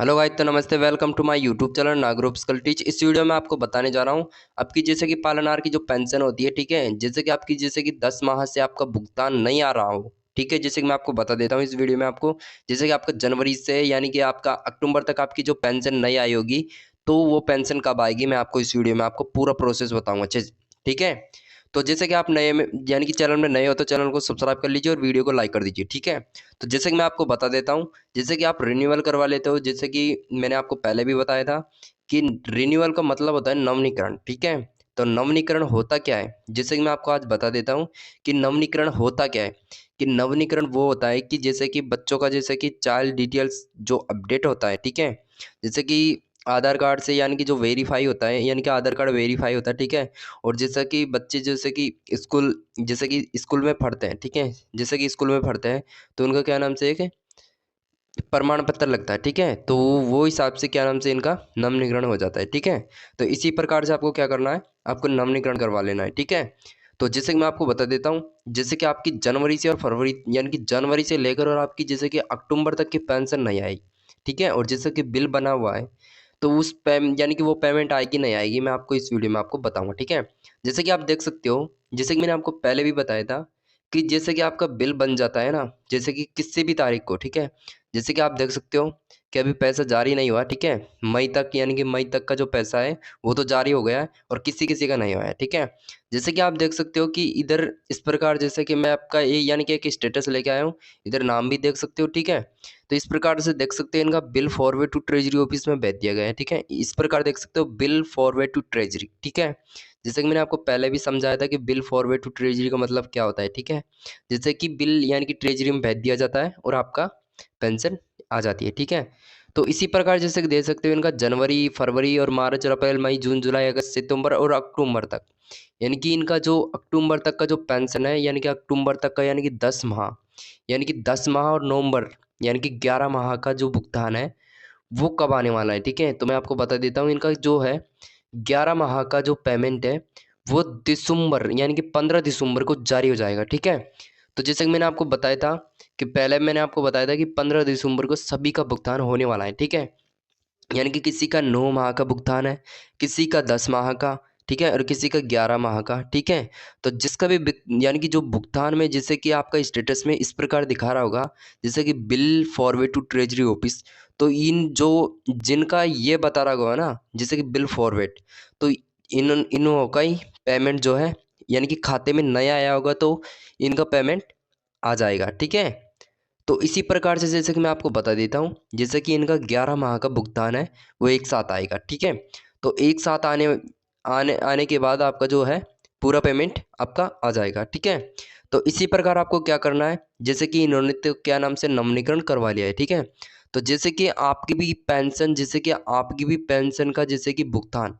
Hello guys, तो नमस्ते। Welcome to my YouTube channel Nagroop skill teach. इस वीडियो में आपको बताने जा रहा हूँ आपकी जैसे कि पालनहार की जो पेंशन होती है, ठीक है। जैसे कि आपकी जैसे कि 10 माह से आपका भुगतान नहीं आ रहा हो, ठीक है। जैसे कि मैं आपको बता देता हूँ इस वीडियो में आपको, जैसे कि आपका जनवरी से यानी कि आपका अक्टूबर तक आपकी जो पेंशन नहीं आई होगी, तो वो पेंशन कब आएगी मैं आपको इस वीडियो में आपको पूरा प्रोसेस बताऊंगा अच्छे से, ठीक है। तो जैसे कि आप नए में यानी कि चैनल में नए हो तो चैनल को सब्सक्राइब कर लीजिए और वीडियो को लाइक कर दीजिए, ठीक है। तो जैसे कि मैं आपको बता देता हूँ, जैसे कि आप रिन्यूअल करवा लेते हो, जैसे कि मैंने आपको पहले भी बताया था कि रिन्यूअल का मतलब होता है नवीनीकरण, ठीक है। तो नवीनीकरण होता क्या है, जैसे कि मैं आपको आज बता देता हूँ कि नवीनीकरण होता क्या है। कि नवीनीकरण वो होता है कि जैसे कि बच्चों का जैसे कि चाइल्ड डिटेल्स जो अपडेट होता है, ठीक है। जैसे कि आधार कार्ड से यानी कि जो वेरीफाई होता है, यानी कि आधार कार्ड वेरीफाई होता है, ठीक है। और जैसा कि बच्चे जैसे कि स्कूल जैसे कि स्कूल में पढ़ते हैं, ठीक है। जैसे कि स्कूल में पढ़ते हैं तो उनका क्या नाम से एक प्रमाण पत्र लगता है, ठीक है। तो वो हिसाब से क्या नाम से इनका नवीनीकरण हो जाता है, ठीक है। तो इसी प्रकार से आपको क्या करना है, आपको नवीनीकरण करवा लेना है, ठीक है। तो जैसे कि मैं आपको बता देता हूँ, जैसे कि आपकी जनवरी से और फरवरी यानी कि जनवरी से लेकर और आपकी जैसे कि अक्टूबर तक की पेंशन नहीं आई, ठीक है। और जैसे कि बिल बना हुआ है, तो उस पे यानी कि वो पेमेंट आएगी नहीं आएगी मैं आपको इस वीडियो में आपको बताऊंगा, ठीक है। जैसे कि आप देख सकते हो, जैसे कि मैंने आपको पहले भी बताया था कि जैसे कि आपका बिल बन जाता है ना, जैसे कि किसी भी तारीख को, ठीक है। जैसे कि आप देख सकते हो कि अभी पैसा जारी नहीं हुआ, ठीक है। मई तक यानी कि मई तक का जो पैसा है वो तो जारी हो गया है और किसी किसी का नहीं हुआ है, ठीक है। जैसे कि आप देख सकते हो कि इधर इस प्रकार जैसे कि मैं आपका ये यानी कि एक स्टेटस लेके आया हूँ, इधर नाम भी देख सकते हो, ठीक है। तो इस प्रकार से देख सकते हैं इनका bill forward to treasury office में भेज दिया गया है, ठीक है। इस प्रकार देख सकते हो बिल फॉरवर्ड टू ट्रेजरी, ठीक है। जैसे कि मैंने आपको पहले भी समझाया था कि बिल फॉरवर्ड टू ट्रेजरी का मतलब क्या होता है, ठीक है। जैसे कि बिल यानी कि ट्रेजरी में भेज दिया जाता है और आपका पेंशन आ जाती है, ठीक है। तो इसी प्रकार जैसे कि दे सकते हो इनका जनवरी फरवरी और मार्च और अप्रैल मई जून जुलाई अगस्त सितंबर और अक्टूबर तक, यानी कि इनका जो अक्टूबर तक का जो पेंशन है, यानी कि अक्टूबर तक का यानी कि 10 माह, यानी कि 10 माह और नवंबर यानी कि 11 माह का जो भुगतान है वो कब आने वाला है, ठीक है। तो मैं आपको बता देता हूँ इनका जो है 11 माह का जो पेमेंट है वो दिसंबर यानी कि 15 दिसंबर को जारी हो जाएगा, ठीक है। तो जैसे कि मैंने आपको बताया था कि पहले मैंने आपको बताया था कि 15 दिसंबर को सभी का भुगतान होने वाला है, ठीक है। यानी कि किसी का 9 माह का भुगतान है, किसी का 10 माह का, ठीक है। और किसी का 11 माह का, ठीक है। तो जिसका भी यानी कि जो भुगतान में जैसे कि आपका स्टेटस में इस प्रकार दिखा रहा होगा, जैसे कि bill forward to treasury office, तो इन जो जिनका ये बता रहा होगा ना जैसे कि बिल फॉरवर्ड, तो इन लोगों का ही पेमेंट जो है यानी कि खाते में नया आया होगा तो इनका पेमेंट आ जाएगा, ठीक है। तो इसी प्रकार से जैसे कि मैं आपको बता देता हूँ, जैसे कि इनका 11 माह का भुगतान है वो एक साथ आएगा, ठीक है। तो एक साथ आने आने आने के बाद आपका जो है पूरा पेमेंट आपका आ जाएगा, ठीक है। तो इसी प्रकार आपको क्या करना है, जैसे कि इन्होंने तो क्या नाम से नवीनीकरण करवा लिया है, ठीक है। तो जैसे कि आपकी भी पेंशन जैसे कि आपकी भी पेंशन का जैसे कि भुगतान,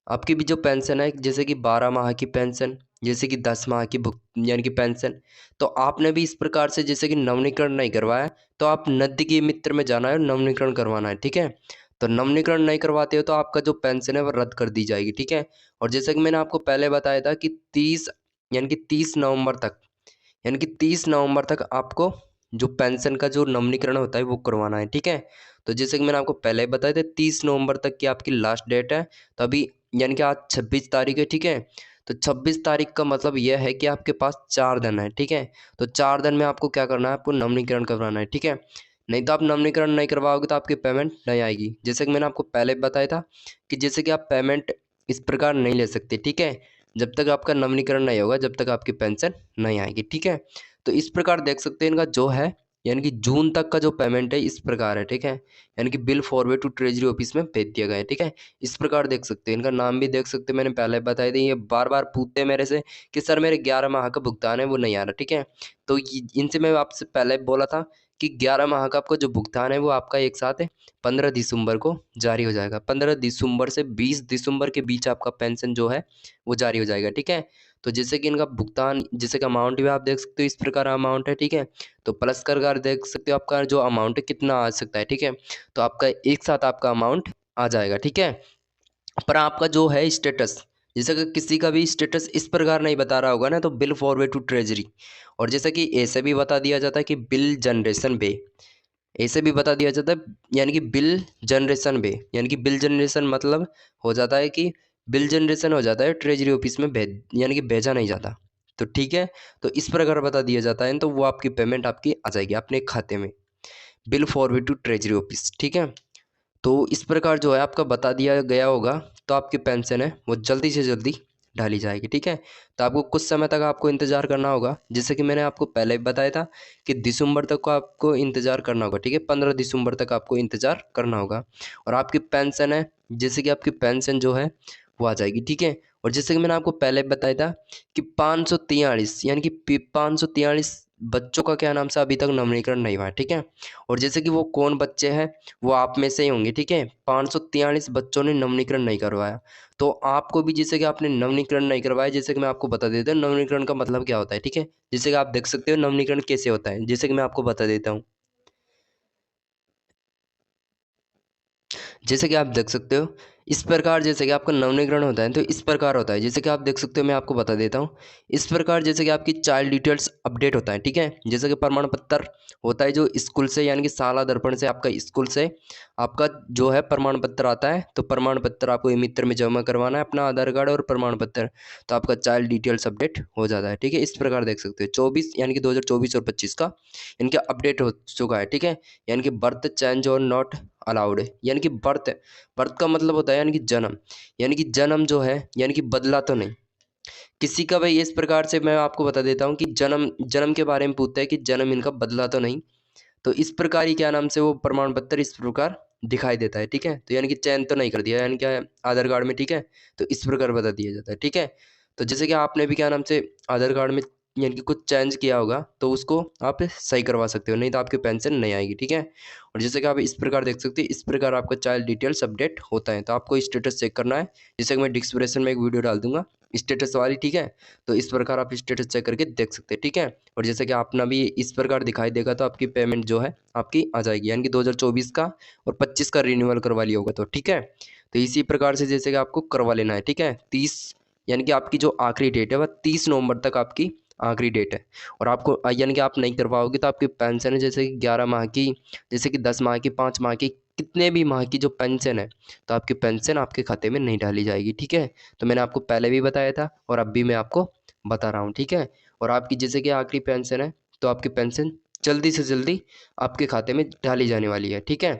आपकी भी जो पेंशन है जैसे कि 12 माह की पेंशन, जैसे कि 10 माह की भुग यानी कि पेंशन, तो आपने भी इस प्रकार से जैसे कि नवीनीकरण नहीं करवाया तो आप नज़दीकी मित्र में जाना है, नवीनीकरण करवाना है, ठीक है। तो नवीनीकरण नहीं करवाते हो तो आपका जो पेंशन है वो रद्द कर दी जाएगी, ठीक है। और जैसे कि मैंने आपको पहले बताया था कि 30 नवंबर तक, यानी कि 30 नवंबर तक आपको जो पेंशन का जो नवीनीकरण होता है वो करवाना है, ठीक है। तो जैसे कि मैंने आपको पहले ही बताया था 30 नवंबर तक की आपकी लास्ट डेट है। तो अभी यानी कि आज 26 तारीख है, ठीक है। तो 26 तारीख का मतलब यह है कि आपके पास 4 दिन है, ठीक है। तो 4 दिन में आपको क्या करना है, आपको नवीनीकरण करवाना है, ठीक है। नहीं तो आप नवीनीकरण नहीं करवाओगे तो आपकी पेमेंट नहीं आएगी। जैसे कि मैंने आपको पहले बताया था कि जैसे कि आप पेमेंट इस प्रकार नहीं ले सकते, ठीक है। जब तक आपका नवीनीकरण नहीं होगा जब तक आपकी पेंशन नहीं आएगी, ठीक है। तो इस प्रकार देख सकते हैं इनका जो है यानी कि जून तक का जो पेमेंट है इस प्रकार है, ठीक है। यानी कि bill forward to treasury office में भेज दिया गया है, ठीक है। इस प्रकार देख सकते हैं, इनका नाम भी देख सकते हैं, मैंने पहले बताया था। ये बार बार पूछते हैं मेरे से कि सर मेरे 11 माह का भुगतान है वो नहीं आ रहा, ठीक है। तो इनसे मैं आपसे पहले बोला था कि 11 माह का आपका जो भुगतान है वो आपका एक साथ है 15 दिसंबर को जारी हो जाएगा। 15 दिसंबर से 20 दिसंबर के बीच आपका पेंशन जो है वो जारी हो जाएगा, ठीक है। तो जैसे कि इनका भुगतान जैसे कि अमाउंट भी आप देख सकते हो इस प्रकार अमाउंट है, ठीक है। तो प्लस कर देख सकते हो आपका जो अमाउंट है कितना आ सकता है, ठीक है। तो आपका एक साथ आपका अमाउंट आ जाएगा, ठीक है। पर आपका जो है स्टेटस, जैसे कि किसी का भी स्टेटस इस प्रकार नहीं बता रहा होगा ना तो बिल फॉरवर्ड टू ट्रेजरी, और जैसे कि ऐसे भी बता दिया जाता है कि बिल जनरेशन बे, ऐसे भी बता दिया जाता है, यानी कि बिल जनरेशन पे, यानी कि बिल जनरेशन मतलब हो जाता है कि बिल जनरेशन हो जाता है ट्रेजरी ऑफिस में भेज, यानी कि भेजा नहीं जाता। तो ठीक है, तो इस प्रकार बता दिया जाता है, तो वो आपकी पेमेंट आपकी आ जाएगी अपने खाते में, bill forward to treasury office. ठीक है, तो इस प्रकार जो है आपका बता दिया गया होगा, तो आपकी पेंशन है वो जल्दी से जल्दी डाली जाएगी। ठीक है, तो आपको कुछ समय तक आपको इंतज़ार करना होगा, जैसे कि मैंने आपको पहले ही बताया था कि दिसंबर तक को आपको इंतज़ार करना होगा। ठीक है, 15 दिसंबर तक आपको इंतज़ार करना होगा, और आपकी पेंशन है, जैसे कि आपकी पेंशन जो है वो आ जाएगी। ठीक है, और जैसे कि मैंने आपको पहले बताया था कि 543, यानी कि 543 बच्चों का क्या नाम से अभी तक नवीनीकरण नहीं हुआ है। ठीक है, और जैसे कि वो कौन बच्चे हैं, वो आप में से ही होंगे। ठीक है, 543 बच्चों ने नवीनीकरण नहीं करवाया, तो आपको भी जैसे कि आपने नवीनीकरण नहीं करवाया, जैसे कि मैं आपको बता देता हूँ नवीनीकरण का मतलब क्या होता है। ठीक है, जैसे कि आप देख सकते हो नवीनीकरण कैसे होता है, जैसे कि मैं आपको बता देता हूँ। जैसे कि आप देख सकते हो इस प्रकार, जैसे कि आपका नवीनीकरण होता है तो इस प्रकार होता है, जैसे कि आप देख सकते हो, मैं आपको बता देता हूँ इस प्रकार, जैसे कि आपकी चाइल्ड डिटेल्स अपडेट होता है। ठीक है, जैसे कि प्रमाण पत्र होता है जो स्कूल से, यानी कि शाला दर्पण से आपका स्कूल से आपका जो है प्रमाण पत्र आता है, तो प्रमाण पत्र आपको मित्र में जमा करवाना है, अपना आधार कार्ड और प्रमाण पत्र, तो आपका चाइल्ड डिटेल्स अपडेट हो जाता है। ठीक है, इस प्रकार देख सकते हो 24, यानी कि 2024 और 25 का इनका अपडेट हो चुका है। ठीक है, यानी कि बर्थ चेंज और नॉट अलाउड, यानी कि बर्थ, बर्थ का मतलब होता है यानी कि जन्म, यानी कि जन्म जो है यानी कि बदला तो नहीं किसी का भाई। इस प्रकार से मैं आपको बता देता हूँ कि जन्म, जन्म के बारे में पूछता है कि जन्म इनका बदला तो नहीं, तो इस प्रकार ही क्या नाम से वो प्रमाण पत्र इस प्रकार दिखाई देता है। ठीक है, तो यानी कि चयन तो नहीं कर दिया, यानी क्या आधार कार्ड में। ठीक है, तो इस प्रकार बता दिया जाता है। ठीक है, तो जैसे कि आपने भी क्या नाम से आधार कार्ड में यानी कि कुछ चेंज किया होगा, तो उसको आप सही करवा सकते हो, नहीं तो आपकी पेंशन नहीं आएगी। ठीक है, और जैसे कि आप इस प्रकार देख सकते हैं, इस प्रकार आपका चाइल्ड डिटेल्स अपडेट होता है, तो आपको स्टेटस चेक करना है, जैसे कि मैं डिस्क्रिप्शन में एक वीडियो डाल दूंगा स्टेटस वाली। ठीक है, तो इस प्रकार आप स्टेटस चेक करके देख सकते हैं। ठीक है, और जैसे कि अपना भी इस प्रकार दिखाई देगा, तो आपकी पेमेंट जो है आपकी आ जाएगी, यानी कि 2024 का और 25 का रिन्यूअल करवा लिया होगा। तो ठीक है, तो इसी प्रकार से जैसे कि आपको करवा लेना है। ठीक है, 30, यानी कि आपकी जो आखिरी डेट है वह 30 नवंबर तक आपकी आखिरी डेट है, और आपको यानी कि आप नहीं कर पाओगे तो आपकी पेंशन है, जैसे कि 11 माह की, जैसे कि 10 माह की, 5 माह की, कितने भी माह की जो पेंशन है, तो आपकी पेंशन आपके खाते में नहीं डाली जाएगी। ठीक है, तो मैंने आपको पहले भी बताया था और अब भी मैं आपको बता रहा हूँ। ठीक है, और आपकी जैसे कि आखिरी पेंशन है, तो आपकी पेंशन जल्दी से जल्दी आपके खाते में डाली जाने वाली है। ठीक है,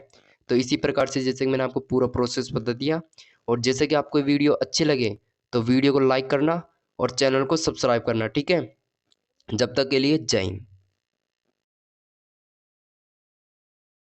तो इसी प्रकार से जैसे कि मैंने आपको पूरा प्रोसेस बता दिया, और जैसे कि आपको वीडियो अच्छे लगे तो वीडियो को लाइक करना और चैनल को सब्सक्राइब करना। ठीक है, जब तक के लिए जय हिंद।